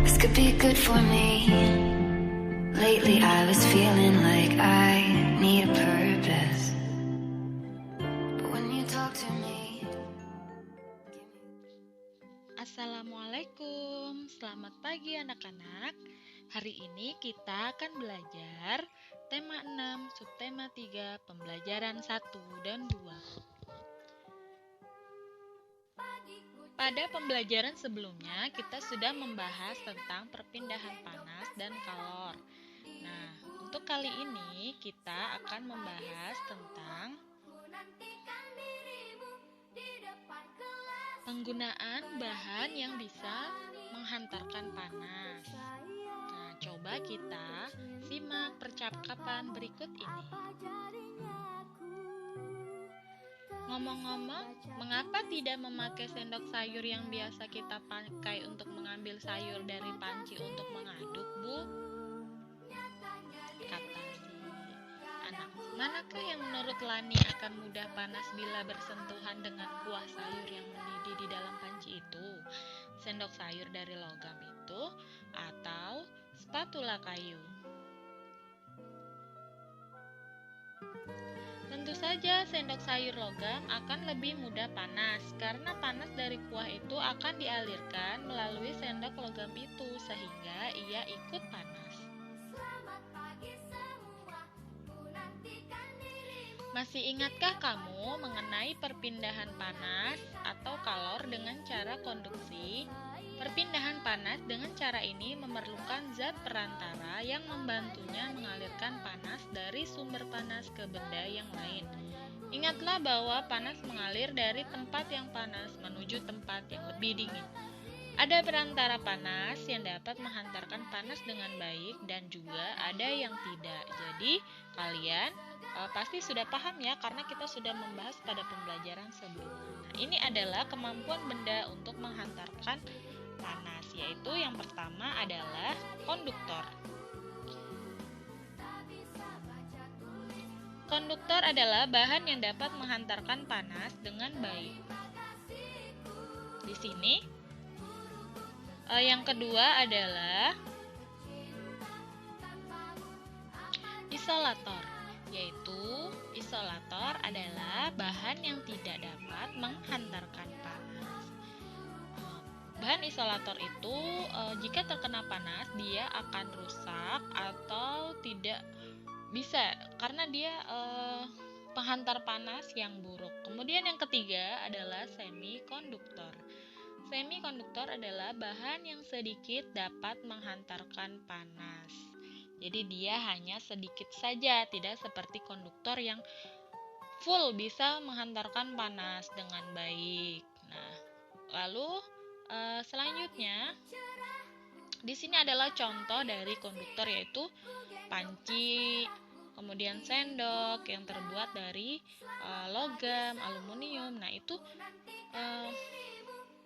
This could be good for me. Lately I was feeling like I need a purpose. But when you talk to me. Assalamualaikum, selamat pagi anak-anak. Hari ini kita akan belajar tema 6, subtema 3, pembelajaran 1 dan 2. Pada pembelajaran sebelumnya, kita sudah membahas tentang perpindahan panas dan kalor. Nah, untuk kali ini kita akan membahas tentang penggunaan bahan yang bisa menghantarkan panas. Nah, coba kita simak percakapan berikut ini. Ngomong-ngomong, mengapa tidak memakai sendok sayur yang biasa kita pakai untuk mengambil sayur dari panci untuk mengaduk, Bu? Kata si anak. Manakah yang menurut Lani akan mudah panas bila bersentuhan dengan kuah sayur yang mendidih di dalam panci itu? Sendok sayur dari logam itu atau spatula kayu? Tentu saja sendok sayur logam akan lebih mudah panas karena panas dari kuah itu akan dialirkan melalui sendok logam itu sehingga ia ikut panas. Masih ingatkah kamu mengenai perpindahan panas atau kalor dengan cara konduksi? Perpindahan panas dengan cara ini memerlukan zat perantara yang membantunya mengalirkan panas dari sumber panas ke benda yang lain. Ingatlah bahwa panas mengalir dari tempat yang panas menuju tempat yang lebih dingin. Ada perantara panas yang dapat menghantarkan panas dengan baik dan juga ada yang tidak. Jadi, kalian pasti sudah paham ya karena kita sudah membahas pada pembelajaran sebelumnya. Nah, ini adalah kemampuan benda untuk menghantarkan panas, yaitu yang pertama adalah konduktor. Konduktor adalah bahan yang dapat menghantarkan panas dengan baik. Di sini, yang kedua adalah isolator, yaitu isolator adalah bahan yang tidak dapat menghantarkan panas. Bahan isolator itu jika terkena panas dia akan rusak atau tidak bisa karena dia penghantar panas yang buruk. Kemudian yang ketiga adalah semikonduktor. Semikonduktor adalah bahan yang sedikit dapat menghantarkan panas. Jadi dia hanya sedikit saja, tidak seperti konduktor yang full bisa menghantarkan panas dengan baik. Nah, lalu selanjutnya di sini adalah contoh dari konduktor yaitu panci, kemudian sendok yang terbuat dari logam, aluminium. Nah, itu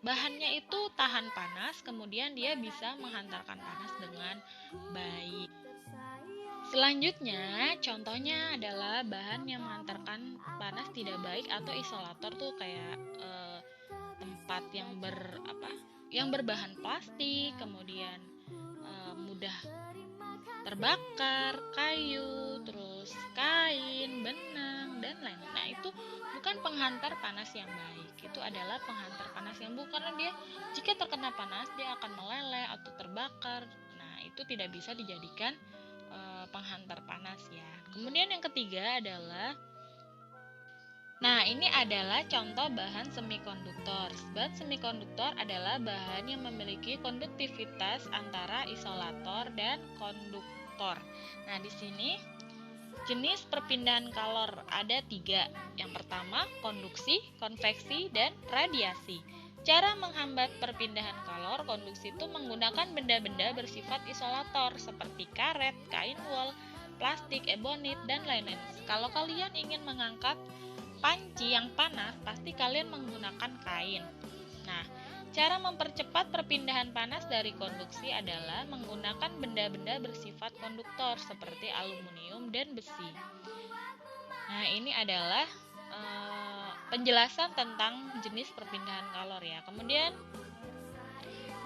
bahannya itu tahan panas, kemudian dia bisa menghantarkan panas dengan baik. Selanjutnya, contohnya adalah bahan yang menghantarkan panas tidak baik atau isolator tuh kayak tempat yang berbahan plastik, kemudian mudah terbakar, kayu, terus kain, benang, dan lain-lain. Nah, itu bukan penghantar panas yang baik. Itu adalah penghantar panas yang buruk karena dia jika terkena panas dia akan meleleh atau terbakar. Nah, itu tidak bisa dijadikan penghantar panas ya. Kemudian yang ketiga adalah ini adalah contoh bahan semikonduktor. Bahan semikonduktor adalah bahan yang memiliki konduktivitas antara isolator dan konduktor. Nah, di sini jenis perpindahan kalor ada 3. Yang pertama, konduksi, konveksi, dan radiasi. Cara menghambat perpindahan kalor konduksi itu menggunakan benda-benda bersifat isolator seperti karet, kain wol, plastik, ebonit, dan lain-lain. Kalau kalian ingin mengangkat panci yang panas, pasti kalian menggunakan kain. Nah, cara mempercepat perpindahan panas dari konduksi adalah menggunakan benda-benda bersifat konduktor seperti aluminium dan besi. Nah, ini adalah penjelasan tentang jenis perpindahan kalor ya. Kemudian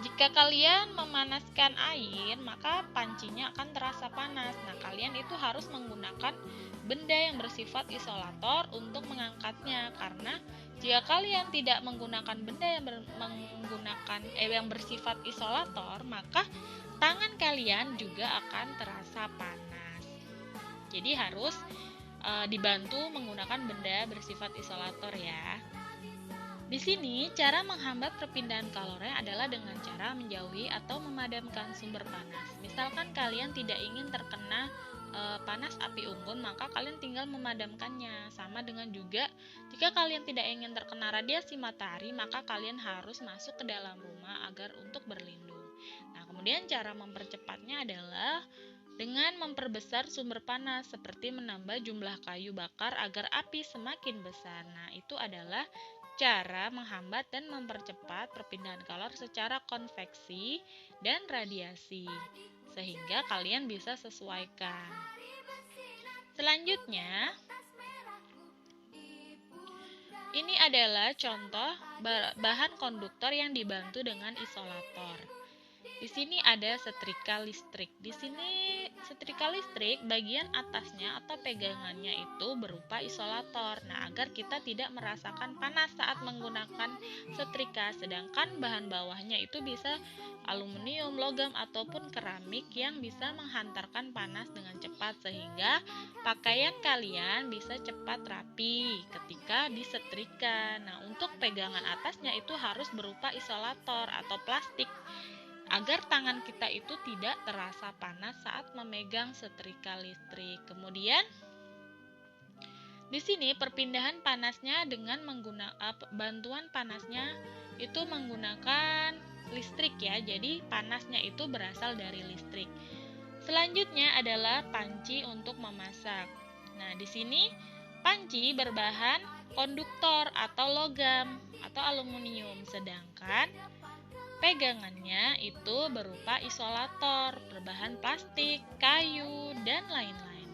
Jika kalian memanaskan air, maka pancinya akan terasa panas. Nah, kalian itu harus menggunakan benda yang bersifat isolator untuk mengangkatnya, karena jika kalian tidak menggunakan benda yang bersifat isolator, maka tangan kalian juga akan terasa panas. Jadi harus dibantu menggunakan benda bersifat isolator ya. Di sini, cara menghambat perpindahan kalori adalah dengan cara menjauhi atau memadamkan sumber panas. Misalkan kalian tidak ingin terkena panas api unggun, maka kalian tinggal memadamkannya. Sama dengan juga, jika kalian tidak ingin terkena radiasi matahari, maka kalian harus masuk ke dalam rumah agar untuk berlindung. Nah, kemudian cara mempercepatnya adalah dengan memperbesar sumber panas, seperti menambah jumlah kayu bakar agar api semakin besar. Nah, itu adalah cara menghambat dan mempercepat perpindahan kalori secara konveksi dan radiasi, sehingga kalian bisa sesuaikan. Selanjutnya, ini adalah contoh bahan konduktor yang dibantu dengan isolator. Di sini ada setrika listrik. Di sini setrika listrik bagian atasnya atau pegangannya itu berupa isolator. Nah, agar kita tidak merasakan panas saat menggunakan setrika, sedangkan bahan bawahnya itu bisa aluminium, logam ataupun keramik yang bisa menghantarkan panas dengan cepat, sehingga pakaian kalian bisa cepat rapi ketika disetrika. Nah, untuk pegangan atasnya itu harus berupa isolator atau plastik, agar tangan kita itu tidak terasa panas saat memegang setrika listrik. Kemudian di sini perpindahan panasnya dengan bantuan panasnya itu menggunakan listrik ya. Jadi panasnya itu berasal dari listrik. Selanjutnya adalah panci untuk memasak. Nah, di sini panci berbahan konduktor atau logam atau aluminium, sedangkan pegangannya itu berupa isolator, berbahan plastik, kayu, dan lain-lain.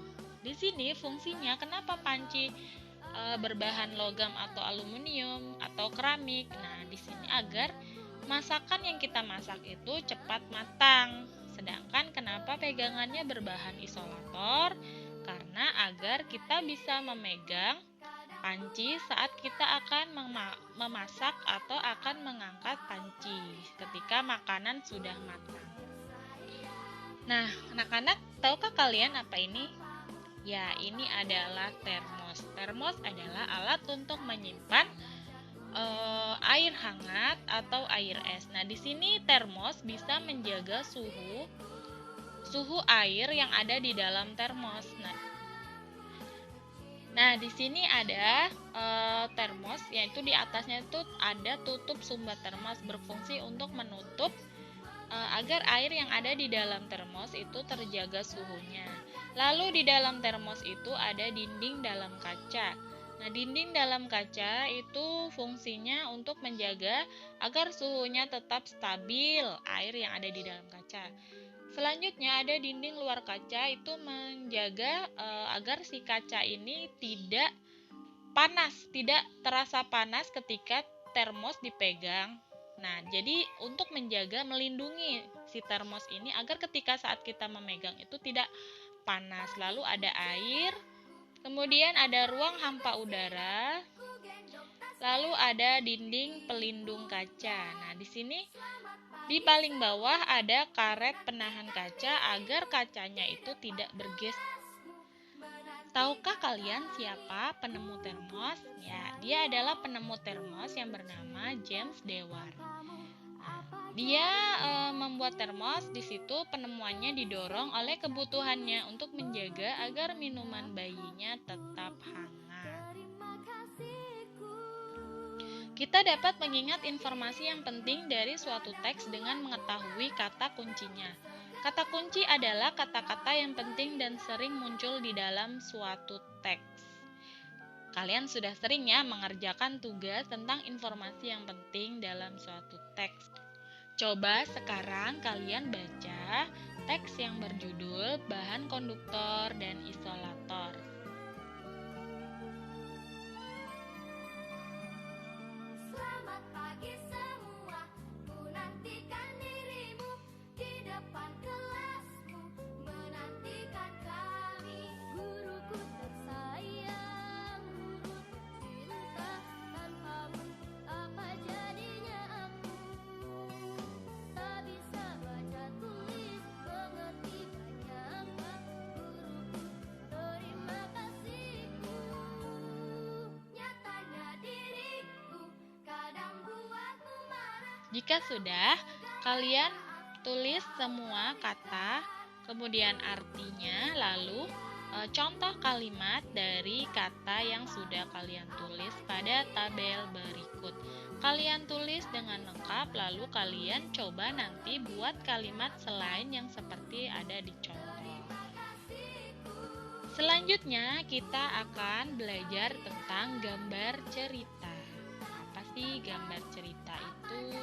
Di sini fungsinya kenapa panci berbahan logam atau aluminium atau keramik. Nah, di sini agar masakan yang kita masak itu cepat matang. Sedangkan kenapa pegangannya berbahan isolator? Karena agar kita bisa memegang panci saat kita akan memasak atau akan mengangkat panci ketika makanan sudah matang. Nah, anak-anak, tahukah kalian apa ini? Ya, ini adalah termos. Termos adalah alat untuk menyimpan air hangat atau air es. Nah, di sini termos bisa menjaga suhu air yang ada di dalam termos. Nah, di sini ada termos, yaitu di atasnya itu ada tutup sumber termos, berfungsi untuk menutup agar air yang ada di dalam termos itu terjaga suhunya. Lalu di dalam termos itu ada dinding dalam kaca. Nah, dinding dalam kaca itu fungsinya untuk menjaga agar suhunya tetap stabil air yang ada di dalam kaca. Selanjutnya ada dinding luar kaca, itu menjaga agar si kaca ini tidak panas, tidak terasa panas ketika termos dipegang. Nah, jadi untuk menjaga, melindungi si termos ini agar ketika saat kita memegang itu tidak panas. Lalu ada air, kemudian ada ruang hampa udara, lalu ada dinding pelindung kaca. Nah, di sini di paling bawah ada karet penahan kaca agar kacanya itu tidak bergeser. Tahukah kalian siapa penemu termos? Ya, dia adalah penemu termos yang bernama James Dewar. Dia membuat termos. Di situ penemuannya didorong oleh kebutuhannya untuk menjaga agar minuman bayinya tetap hangat. Kita dapat mengingat informasi yang penting dari suatu teks dengan mengetahui kata kuncinya. Kata kunci adalah kata-kata yang penting dan sering muncul di dalam suatu teks. Kalian sudah sering ya mengerjakan tugas tentang informasi yang penting dalam suatu teks. Coba sekarang kalian baca teks yang berjudul Bahan Konduktor dan Isolator. Selamat pagi semua, ku nantikan Jika sudah, kalian tulis semua kata, kemudian artinya, lalu contoh kalimat dari kata yang sudah kalian tulis pada tabel berikut. Kalian tulis dengan lengkap, lalu kalian coba nanti buat kalimat selain yang seperti ada di contoh. Selanjutnya kita akan belajar tentang gambar cerita. Apa sih gambar cerita itu?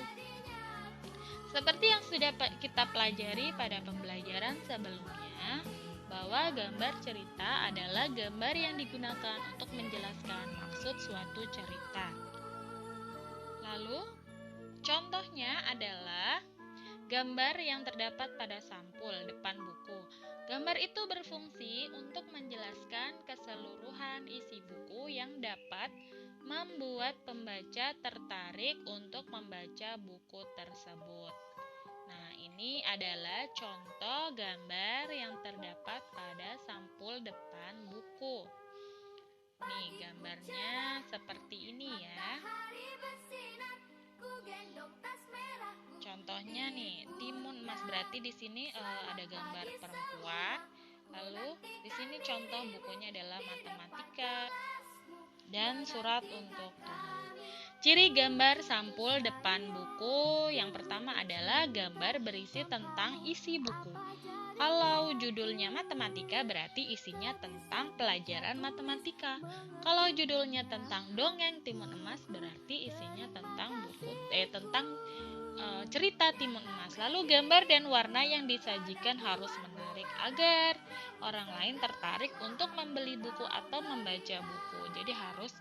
Seperti yang sudah kita pelajari pada pembelajaran sebelumnya, bahwa gambar cerita adalah gambar yang digunakan untuk menjelaskan maksud suatu cerita. Lalu, contohnya adalah gambar yang terdapat pada sampul depan buku. Gambar itu berfungsi untuk menjelaskan keseluruhan isi buku yang dapat membuat pembaca tertarik untuk membaca buku tersebut. Nah, ini adalah contoh gambar yang terdapat pada sampul depan buku. Nih, gambarnya seperti ini ya. Contohnya nih, timun emas, berarti di sini ada gambar perempuan. Lalu di sini contoh bukunya adalah matematika dan surat untuk Tuhan. Ciri gambar sampul depan buku yang pertama adalah gambar berisi tentang isi buku. Kalau judulnya matematika berarti isinya tentang pelajaran matematika. Kalau judulnya tentang dongeng timun emas berarti isinya tentang cerita timun emas. Lalu gambar dan warna yang disajikan harus menarik agar orang lain tertarik untuk membeli buku atau membaca buku. Jadi harus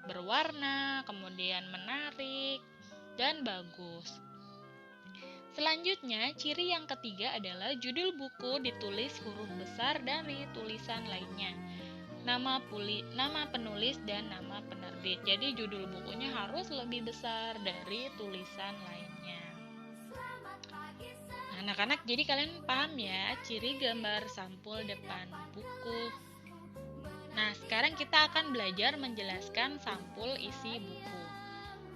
berwarna, kemudian menarik, dan bagus. Selanjutnya, ciri yang ketiga adalah judul buku ditulis huruf besar dari tulisan lainnya. Nama penulis dan nama penerbit. Jadi judul bukunya harus lebih besar dari tulisan lainnya. Nah, anak-anak, jadi kalian paham ya ciri gambar sampul depan buku. Nah, sekarang kita akan belajar menjelaskan sampul isi buku.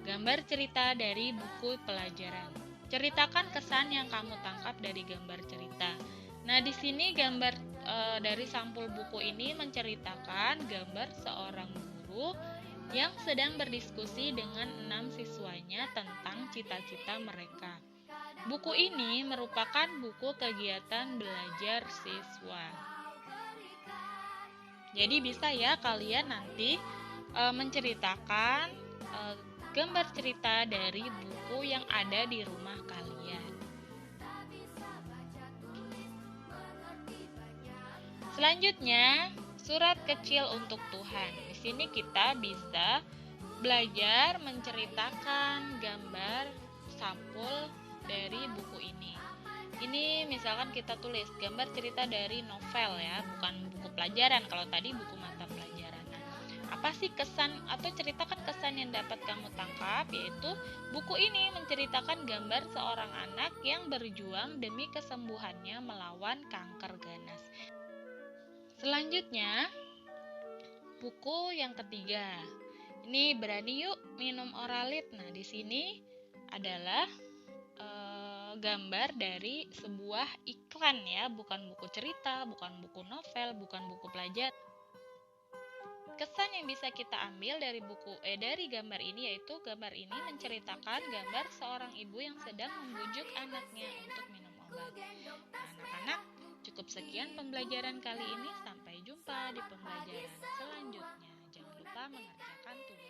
Gambar cerita dari buku pelajaran. Ceritakan kesan yang kamu tangkap dari gambar cerita. Nah, di sini gambar dari sampul buku ini menceritakan gambar seorang guru yang sedang berdiskusi dengan 6 siswanya tentang cita-cita mereka. Buku ini merupakan buku kegiatan belajar siswa. Jadi bisa ya kalian nanti menceritakan gambar cerita dari buku yang ada di rumah kalian. Selanjutnya, surat kecil untuk Tuhan. Di sini kita bisa belajar menceritakan gambar sampul dari buku ini. Ini misalkan kita tulis gambar cerita dari novel ya, bukan buku pelajaran. Kalau tadi buku mata pelajaran. Nah, apa sih kesan atau ceritakan kesan yang dapat kamu tangkap? Yaitu buku ini menceritakan gambar seorang anak yang berjuang demi kesembuhannya melawan kanker ganas. Selanjutnya, buku yang ketiga. Ini berani yuk minum Oralit. Nah, di sini adalah gambar dari sebuah iklan ya, bukan buku cerita, bukan buku novel, bukan buku pelajaran. Kesan yang bisa kita ambil dari dari gambar ini yaitu gambar ini menceritakan gambar seorang ibu yang sedang membujuk anaknya untuk minum obat. Nah, anak-anak, cukup sekian pembelajaran kali ini. Sampai jumpa di pembelajaran selanjutnya. Jangan lupa mengerjakan tugas.